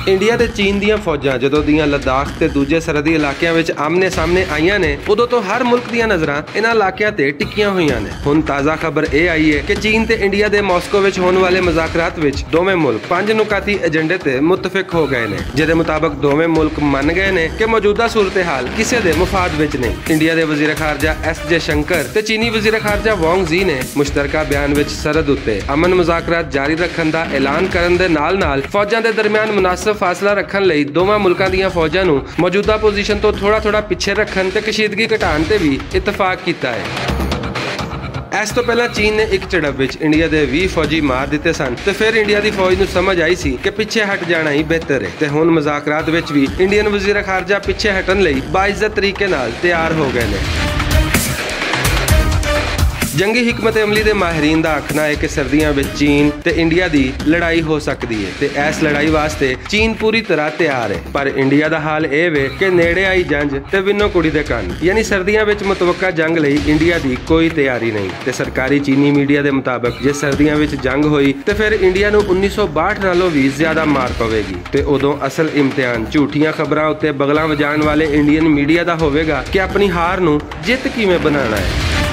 India ते चीन ਦੀਆਂ ਫੌਜਾਂ ਜਦੋਂ ਦੀਆਂ ਲਦਾਖ ਤੇ ਦੂਜੇ ਸਰਹੱਦੀ ਇਲਾਕਿਆਂ ਵਿੱਚ ਆਮਨੇ ਸਾਹਮਣੇ ਆਈਆਂ ਨੇ ਉਦੋਂ ਤੋਂ ਹਰ ਮੁਲਕ ਦੀਆਂ ਨਜ਼ਰਾਂ ਇਹਨਾਂ ਇਲਾਕਿਆਂ ਤੇ ਟਿਕੀਆਂ ਹੋਈਆਂ ਨੇ। ਹੁਣ ਤਾਜ਼ਾ ਖਬਰ ਇਹ ਆਈ ਹੈ ਕਿ ਚੀਨ ਤੇ ਇੰਡੀਆ ਦੇ ਮਾਸਕੋ ਵਿੱਚ ਹੋਣ ਵਾਲੇ ਮੁਜ਼ਾਕਰਾਤ ਵਿੱਚ ਦੋਵੇਂ ਮੁਲਕ 5 ਨੁਕਾਤੀ ਏਜੰਡੇ ਤੇ ਮੁਤਫਿਕ ਹੋ ਗਏ ਨੇ, ਜਿਹਦੇ ਮੁਤਾਬਕ ਦੋਵੇਂ ਮੁਲਕ ਮੰਨ ਗਏ ਨੇ ਕਿ ਮੌਜੂਦਾ ਸੂਰਤ-ਏ-ਹਾਲ ਕਿਸੇ ਦੇ ਮੁਫਾਦ ਵਿੱਚ ਨਹੀਂ। ਇੰਡੀਆ ਦੇ ਵਜ਼ੀਰ ਖਾਰਜਾ S.J. ਸ਼ੰਕਰ ਤੇ ਚੀਨੀ ਵਜ਼ੀਰ ਖਾਰਜਾ ਵਾਂਗ ਜ਼ੀ ਨੇ ਮੁਸ਼ਤਰਕਾ ਬਿਆਨ ਵਿੱਚ ਸਰਹੱਦ ਉੱਤੇ ਅਮਨ ਮੁਜ਼ਾਕਰਾਤ ਜਾਰੀ ਰੱਖਣ ਦਾ ਐਲਾਨ ਕਰਨ ਦੇ ਨਾਲ-ਨਾਲ ਫੌਜਾਂ ਦੇ ਦਰਮਿਆਨ ਮੁਨਾਸਬ ਫਾਸਲਾ ਰੱਖਣ ਲਈ ਦੋਵਾਂ ਮੁਲਕਾਂ ਦੀਆਂ ਫੌਜਾਂ ਨੂੰ ਮੌਜੂਦਾ ਪੋਜੀਸ਼ਨ ਤੋਂ ਥੋੜਾ ਪਿੱਛੇ ਰੱਖਣ ਤੇ ਕਸ਼ੀਦਗੀ ਘਟਾਉਣ ਤੇ ਵੀ ਇਤਫਾਕ ਕੀਤਾ ਹੈ। ਇਸ ਤੋਂ ਪਹਿਲਾਂ ਚੀਨ ਨੇ ਇੱਕ ਝੜਪ ਵਿੱਚ ਇੰਡੀਆ ਦੇ 20 ਫੌਜੀ ਮਾਰ ਦਿੱਤੇ ਸਨ ਤੇ ਫਿਰ ਇੰਡੀਆ ਦੀ ਫੌਜ ਨੂੰ ਸਮਝ ਆਈ ਸੀ ਕਿ ਪਿੱਛੇ ਹਟ ਜਾਣਾ ਹੀ ਬਿਹਤਰ ਹੈ ਤੇ ਹੁਣ ਮੁਜ਼ਾਕਰਾਤ ਵਿੱਚ ਵੀ ਇੰਡੀਅਨ ਵਜ਼ੀਰ ਖਾਰਜਾ ਪਿੱਛੇ ਹਟਣ ਲਈ ਬਾਇਜ਼ਤ ਤਰੀਕੇ ਨਾਲ ਤਿਆਰ ਹੋ ਗਏ ਨੇ। ਜੰਗੀ ਹਿਕਮਤ ਅਮਲੀ ਦੇ ਮਾਹਿਰੀਨ ਦਾ ਆਖਣਾ ਹੈ ਕਿ ਸਰਦੀਆਂ ਵਿੱਚ ਚੀਨ ਤੇ ਇੰਡੀਆ ਦੀ ਲੜਾਈ ਹੋ ਸਕਦੀ ਹੈ ਤੇ ਇਸ ਲੜਾਈ ਵਾਸਤੇ ਚੀਨ ਪੂਰੀ ਤਰ੍ਹਾਂ ਤਿਆਰ ਹੈ, ਪਰ ਇੰਡੀਆ ਦਾ ਹਾਲ ਇਹ ਵੇ ਕਿ ਨੇੜੇ ਆਈ ਜੰਜ ਤੇ ਵਿੰਨੋ ਕੁੜੀ ਦੇ ਕੰਨ, ਯਾਨੀ ਸਰਦੀਆਂ ਵਿੱਚ ਮੁਤਵੱਕਾ ਜੰਗ ਲਈ ਇੰਡੀਆ ਦੀ ਕੋਈ ਤਿਆਰੀ ਨਹੀਂ ਤੇ ਸਰਕਾਰੀ ਚੀਨੀ ਮੀਡੀਆ ਦੇ ਮੁਤਾਬਕ ਜੇ ਸਰਦੀਆਂ ਵਿੱਚ ਜੰਗ ਹੋਈ ਤੇ ਫਿਰ ਇੰਡੀਆ ਨੂੰ 1962 ਨਾਲੋਂ ਵੀ ਜ਼ਿਆਦਾ ਮਾਰ ਪਵੇਗੀ ਤੇ ਉਦੋਂ ਅਸਲ ਇਮਤਿਹਾਨ ਝੂਠੀਆਂ ਖਬਰਾਂ ਉੱਤੇ ਬਗਲਾਂ ਵਜਾਉਣ ਵਾਲੇ ਇੰਡੀਅਨ ਮੀਡੀਆ ਦਾ ਹੋਵੇਗਾ ਕਿ ਆਪਣੀ ਹਾਰ ਨੂੰ ਜਿੱਤ ਕਿਵੇਂ ਬਣਾਉਣਾ ਹੈ।